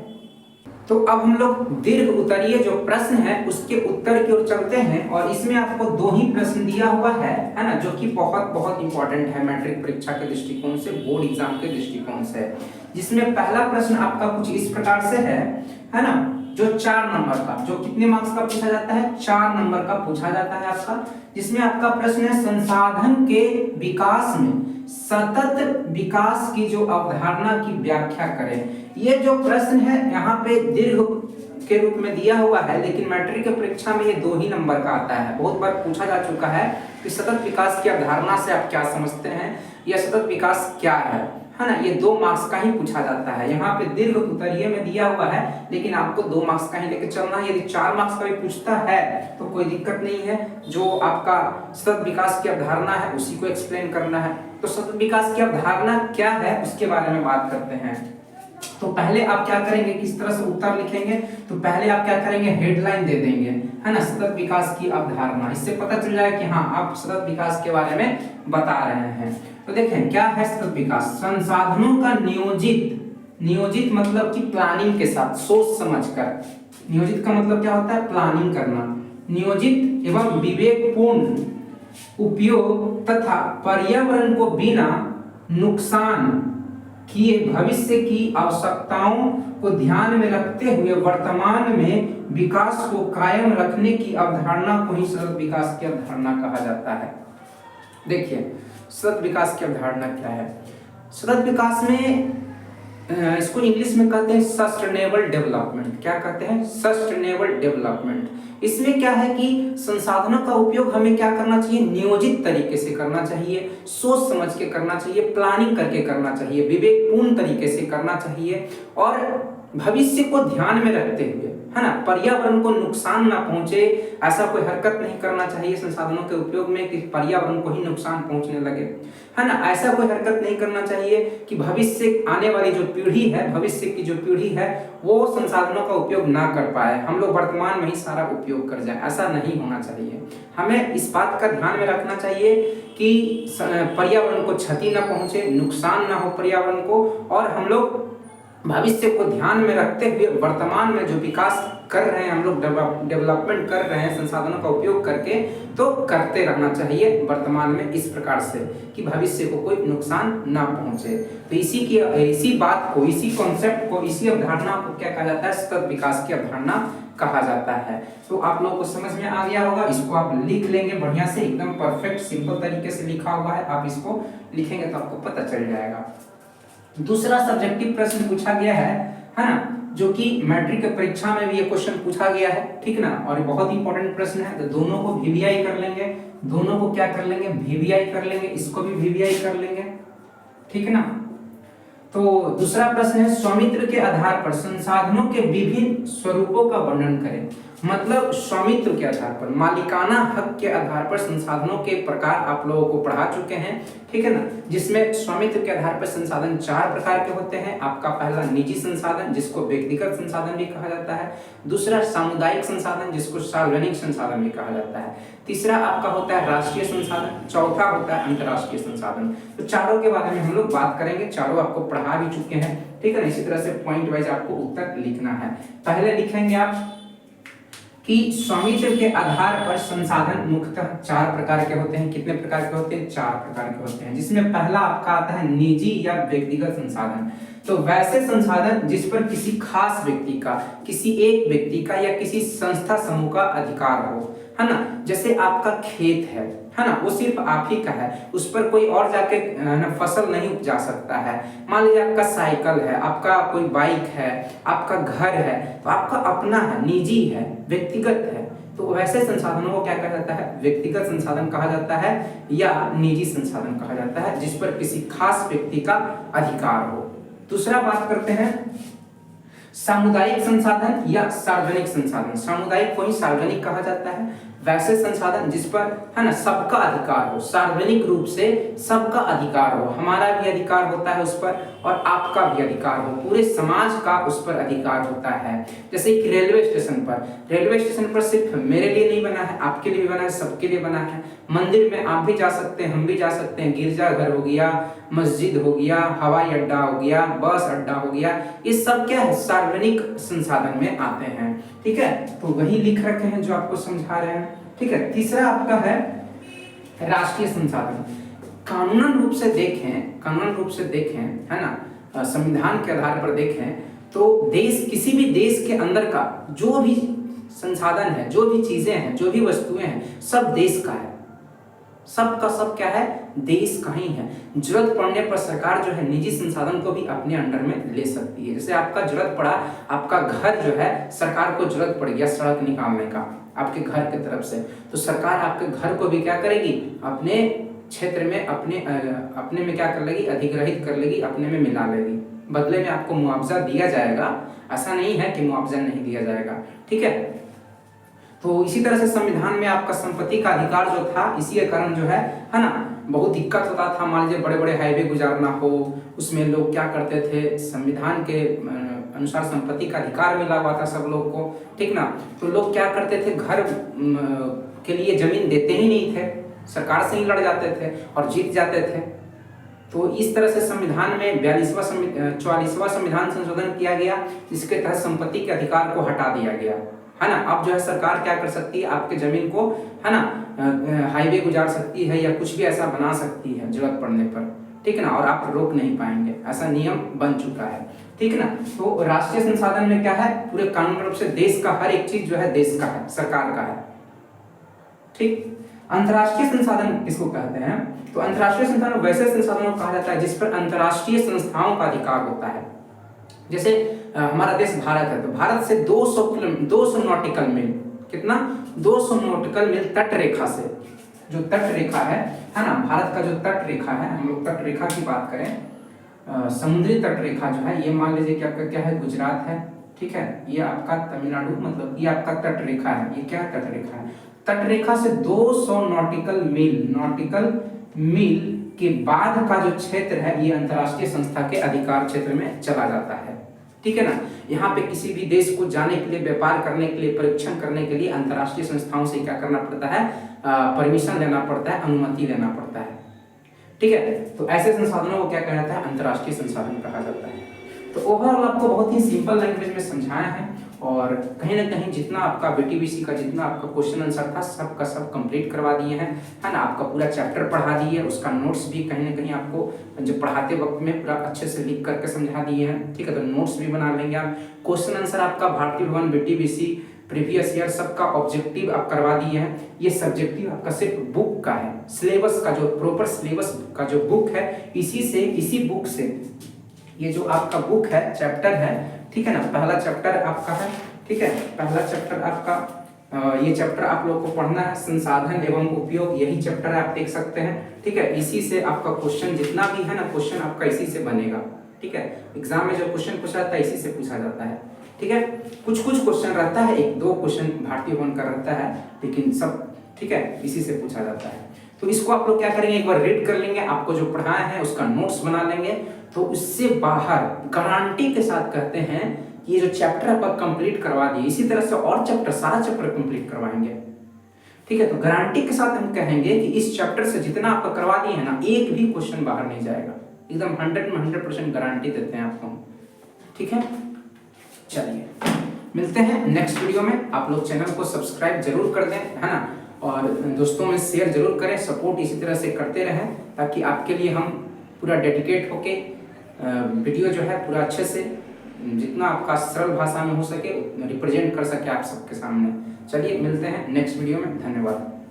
तो अब हम लोग दीर्घ उत्तरीय जो प्रश्न है उसके उत्तर की ओर चलते हैं, और इसमें आपको 2 ही प्रश्न दिया हुआ है ना, जो कि बहुत बहुत इंपॉर्टेंट है मैट्रिक परीक्षा के दृष्टिकोण से, बोर्ड एग्जाम के दृष्टिकोण से। जिसमें पहला प्रश्न आपका कुछ इस प्रकार से है ना, जो 4 नंबर का, जो कितने मार्क्स का पूछा जाता है, 4 नंबर का पूछा जाता है आपका। जिसमें आपका प्रश्न है, संसाधन के विकास में सतत विकास की जो अवधारणा की व्याख्या करें। ये जो प्रश्न है यहाँ पे दीर्घ के रूप में दिया हुआ है, लेकिन मैट्रिक की परीक्षा में ये 2 ही नंबर का आता है। बहुत बार पूछा जा चुका है कि सतत विकास की अवधारणा से आप क्या समझते हैं, या सतत विकास क्या है ना। ये 2 मार्क्स का ही पूछा जाता है। यहाँ पे दीर्घ उत्तरीय में दिया हुआ है, लेकिन आपको 2 मार्क्स का ही लेके चलना है। यदि 4 मार्क्स का भी पूछता है तो कोई दिक्कत नहीं है, जो आपका सतत विकास की अवधारणा है उसी को एक्सप्लेन करना है। तो सतत विकास की अवधारणा क्या है उसके बारे में बात करते हैं। तो पहले आप क्या करेंगे, किस तरह से उत्तर लिखेंगे, तो पहले आप क्या करेंगे, हेडलाइन दे देंगे, है ना, सतत विकास की अवधारणा। इससे पता चल जाएगा कि हाँ आप सतत विकास के बारे में बता रहे हैं। तो देखें क्या है सतत विकास, संसाधनों का नियोजित मतलब कि प्लानिंग के साथ, सोच समझकर। नियोजित का मतलब क्या होता है, प्लानिंग करना। नियोजित एवं विवेकपूर्ण उपयोग तथा पर्यावरण को बिना नुकसान किए भविष्य की आवश्यकताओं को ध्यान में रखते हुए वर्तमान में विकास को कायम रखने की अवधारणा को ही सतत विकास की अवधारणा कहा जाता है। देखिए सतत विकास की अवधारणा क्या है। सतत विकास में इसको इंग्लिश में कहते हैं सस्टेनेबल डेवलपमेंट। क्या कहते हैं, सस्टेनेबल डेवलपमेंट। इसमें क्या है कि संसाधनों का उपयोग हमें क्या करना चाहिए, नियोजित तरीके से करना चाहिए, सोच समझ के करना चाहिए, प्लानिंग करके करना चाहिए, विवेकपूर्ण तरीके से करना चाहिए, और भविष्य को ध्यान में रखते हुए। है ना, पर्यावरण को नुकसान ना पहुंचे, ऐसा कोई हरकत नहीं करना चाहिए संसाधनों के उपयोग में कि पर्यावरण को ही नुकसान पहुंचने लगे, है ना। ऐसा कोई हरकत नहीं करना चाहिए कि भविष्य आने वाली जो पीढ़ी है, भविष्य की जो पीढ़ी है वो संसाधनों का उपयोग ना कर पाए, हम लोग वर्तमान में ही सारा उपयोग कर जाए, ऐसा नहीं होना चाहिए। हमें इस बात का ध्यान में रखना चाहिए कि पर्यावरण को क्षति ना पहुंचे, नुकसान ना हो पर्यावरण को, और हम लोग भविष्य को ध्यान में रखते हुए वर्तमान में जो विकास कर रहे हैं, हम लोग डेवलपमेंट कर रहे हैं संसाधनों का उपयोग करके, तो करते रहना चाहिए वर्तमान में इस प्रकार से कि भविष्य को कोई नुकसान ना पहुंचे। तो इसी बात को, इसी कॉन्सेप्ट को, इसी अवधारणा को क्या कहा जाता है, सतत विकास की अवधारणा कहा जाता है। तो आप लोगों को समझ में आ गया होगा, इसको आप लिख लेंगे बढ़िया से, एकदम परफेक्ट सिंपल तरीके से लिखा हुआ है, आप इसको लिखेंगे तो आपको पता चल जाएगा। दूसरा सब्जेक्टिव प्रश्न पूछा गया है ना, जो कि मैट्रिक की परीक्षा में भी ये क्वेश्चन पूछा गया है, ठीक ना, और ये बहुत इंपॉर्टेंट प्रश्न है। तो दोनों को वीवीआई कर लेंगे, दोनों को क्या कर लेंगे, वीवीआई कर लेंगे, इसको भी वीवीआई कर लेंगे, ठीक ना। तो दूसरा प्रश्न है, स्वामित्व के आधार पर संसाधनों के विभिन्न स्वरूपों का वर्णन करें। मतलब स्वामित्व के आधार पर, मालिकाना हक के आधार पर संसाधनों के प्रकार आप लोगों को पढ़ा चुके हैं, ठीक है ना, जिसमें स्वामित्व के आधार पर संसाधन 4 प्रकार के होते हैं। आपका पहला निजी संसाधन, जिसको व्यक्तिगत संसाधन भी कहा जाता है। दूसरा सामुदायिक संसाधन, जिसको सार्वजनिक संसाधन भी कहा जाता है। तीसरा आपका होता है राष्ट्रीय संसाधन। चौथा होता है अंतर्राष्ट्रीय संसाधन। तो चारों के बारे में हम लोग बात करेंगे, चारों आपको पढ़ा भी चुके हैं, ठीक है ना। इसी तरह से पॉइंट वाइज आपको उत्तर लिखना है। पहले लिखेंगे आप कि स्वामित्व के आधार पर संसाधन मुख्यतः 4 प्रकार के होते हैं। कितने प्रकार के होते हैं? 4 प्रकार के होते हैं, जिसमें पहला आपका आता है निजी या व्यक्तिगत संसाधन। तो वैसे संसाधन जिस पर किसी खास व्यक्ति का, किसी एक व्यक्ति का या किसी संस्था समूह का अधिकार हो, है ना। जैसे आपका खेत है ना, वो सिर्फ आप ही का है, उस पर कोई और जाके फसल नहीं उपजा सकता है। मान लीजिए आपका साइकिल है, आपका कोई बाइक है, आपका घर है, तो आपका अपना है, निजी है, व्यक्तिगत है। तो वैसे संसाधनों को क्या कहा जाता है? व्यक्तिगत संसाधन कहा जाता है या निजी संसाधन कहा जाता है, जिस पर किसी खास व्यक्ति का अधिकार हो। दूसरा बात करते हैं सामुदायिक संसाधन या सार्वजनिक संसाधन। सामुदायिक को ही सार्वजनिक कहा जाता है। वैसे संसाधन जिस पर, है ना, सबका अधिकार हो, सार्वजनिक रूप से सबका अधिकार हो, हमारा भी अधिकार होता है उस पर और आपका भी अधिकार हो, पूरे समाज का उस पर अधिकार होता है। जैसे कि रेलवे स्टेशन पर सिर्फ मेरे लिए नहीं बना है, आपके लिए भी बना है, सबके लिए बना है। मंदिर में आप भी जा सकते हैं, हम भी जा सकते हैं, गिरजाघर हो गया, मस्जिद हो गया, हवाई अड्डा हो गया, बस अड्डा हो गया, ये सब क्या है? सार्वजनिक संसाधन में आते हैं, ठीक है। तो वही लिख रखे हैं जो आपको समझा रहे हैं, ठीक है। तीसरा आपका है राष्ट्रीय संसाधन। कानूनन रूप से देखें, है ना, संविधान के आधार पर देखें तो किसी भी देश के अंदर का जो भी संसाधन है, जो भी चीजें हैं, जो भी वस्तुएं हैं, सब देश का है। सब का सब क्या है? देश का ही है। जरूरत पड़ने पर सरकार जो है निजी संसाधन को भी अपने अंडर में ले सकती है। जैसे आपका जरूरत पड़ा, आपका घर जो है, सरकार को जरूरत पड़ गया सड़क निकालने का आपके घर की तरफ से, तो सरकार आपके घर को भी क्या करेगी? अपने क्षेत्र में, अपने में क्या कर लेगी? अधिग्रहित कर लेगी, अपने में मिला लेगी। बदले में आपको मुआवजा दिया जाएगा, ऐसा नहीं है कि मुआवजा नहीं दिया जाएगा, ठीक है। तो इसी तरह से संविधान में आपका संपत्ति का अधिकार जो था, इसी के कारण जो है ना, बहुत दिक्कत होता था। मान लीजिए बड़े बड़े हाईवे गुजारना हो, उसमें लोग क्या करते थे? संविधान के अनुसार संपत्ति का अधिकार मिला हुआ था सब लोग को, ठीक ना। तो लोग क्या करते थे? घर के लिए जमीन देते ही नहीं थे, सरकार से ही लड़ जाते थे और जीत जाते थे। तो इस तरह से संविधान में 44वां संविधान संशोधन किया गया, जिसके तहत संपत्ति के अधिकार को हटा दिया गया, है ना। अब जो है सरकार क्या कर सकती है? आपके जमीन को, है ना, हाईवे गुजार सकती है या कुछ भी ऐसा बना सकती है जरूरत पड़ने पर, ठीक है ना, और आप रोक नहीं पाएंगे, ऐसा नियम बन चुका है, ठीक है ना। तो राष्ट्रीय संसाधन में क्या है? पूरे कानूनी रूप से देश का हर एक चीज जो है देश का है, सरकार का है, ठीक। अंतर्राष्ट्रीय संसाधन किसको कहते हैं? तो अंतर्राष्ट्रीय संसाधन वैसे संसाधनों को कहा जाता है जिस पर अंतर्राष्ट्रीय संस्थाओं का अधिकार होता है। जैसे हमारा देश भारत है, तो भारत से 200 नॉटिकल मील, कितना? 200 नॉटिकल मील तट रेखा से, जो तट रेखा है ना, भारत का जो तट रेखा है, हम लोग तट रेखा की बात करें, समुद्री तट रेखा जो है, ये मान लीजिए कि आपका क्या है? गुजरात है, ठीक है। ये आपका तमिलनाडु, मतलब ये आपका तट रेखा है। ये क्या तट रेखा है? तट रेखा से 200 नॉटिकल मील के बाद का जो क्षेत्र है ये अंतर्राष्ट्रीय संस्था के अधिकार क्षेत्र में चला जाता है। ठीक है ना। यहाँ पे किसी भी देश को जाने के लिए, व्यापार करने के लिए, परीक्षण करने के लिए अंतर्राष्ट्रीय संस्थाओं से क्या करना पड़ता है? परमिशन लेना पड़ता है, अनुमति लेना पड़ता है। ठीक है। तो ऐसे संसाधनों को क्या कहा जाता है? अंतर्राष्ट्रीय संसाधन कहा जाता है। तो ओवरऑल आपको बहुत ही सिंपल लैंग्वेज में समझाया है, और कहीं ना कहीं जितना आपका बीटीबीसी का जितना आपका क्वेश्चन आंसर था सब का सब कंप्लीट करवा दिए हैं, है ना। आपका पूरा चैप्टर पढ़ा दिए है, उसका नोट्स भी कहीं ना कहीं आपको जब पढ़ाते वक्त में पूरा अच्छे से लिख करके समझा दिए हैं। ठीक है। तो नोट्स भी बना लेंगे आप। क्वेश्चन आंसर आपका भारतीय भवन, बीटीबीसी, प्रीवियस ईयर सबका ऑब्जेक्टिव आप करवा दिए हैं। ये सब्जेक्टिव आपका सिर्फ बुक का है, सिलेबस का जो प्रॉपर सिलेबस का जो बुक है, इसी बुक से ये जो आपका बुक है, चैप्टर है, ठीक है ना, पहला चैप्टर आपका है। ठीक है। पहला चैप्टर आपका ये चैप्टर आप लोग को पढ़ना है, संसाधन एवं उपयोग, यही चैप्टर आप देख सकते हैं। ठीक है। इसी से आपका क्वेश्चन जितना भी है ना, क्वेश्चन आपका इसी से बनेगा। ठीक है। एग्जाम में जो क्वेश्चन पूछा जाता है इसी से पूछा जाता है। ठीक है। कुछ क्वेश्चन रहता है, 1-2 क्वेश्चन भारतीय भवन का रहता है, लेकिन सब ठीक है इसी से पूछा जाता है। तो इसको आप लोग क्या करेंगे, एक बार रीड कर लेंगे, आपको जो पढ़ाया है उसका नोट्स बना लेंगे, तो उससे बाहर गारंटी के साथ कहते हैं कि ये जो चैप्टर आप कंप्लीट करवा दिए, इसी तरह से और चैप्टर, सारा चैप्टर कंप्लीट करवाएंगे। ठीक है। तो गारंटी के साथ हम कहेंगे कि इस चैप्टर से जितना आप करवा दिए हैं ना, एक भी क्वेश्चन बाहर नहीं जाएगा। एकदम 100 में 100% गारंटी देते हैं आपको। ठीक है। चलिए मिलते हैं नेक्स्ट वीडियो में। आप लोग चैनल को सब्सक्राइब जरूर कर दें, है ना, और दोस्तों में शेयर जरूर करें। सपोर्ट इसी तरह से करते रहें, ताकि आपके लिए हम पूरा डेडिकेट होके वीडियो जो है पूरा अच्छे से, जितना आपका सरल भाषा में हो सके रिप्रेजेंट कर सके आप सबके सामने। चलिए मिलते हैं नेक्स्ट वीडियो में। धन्यवाद।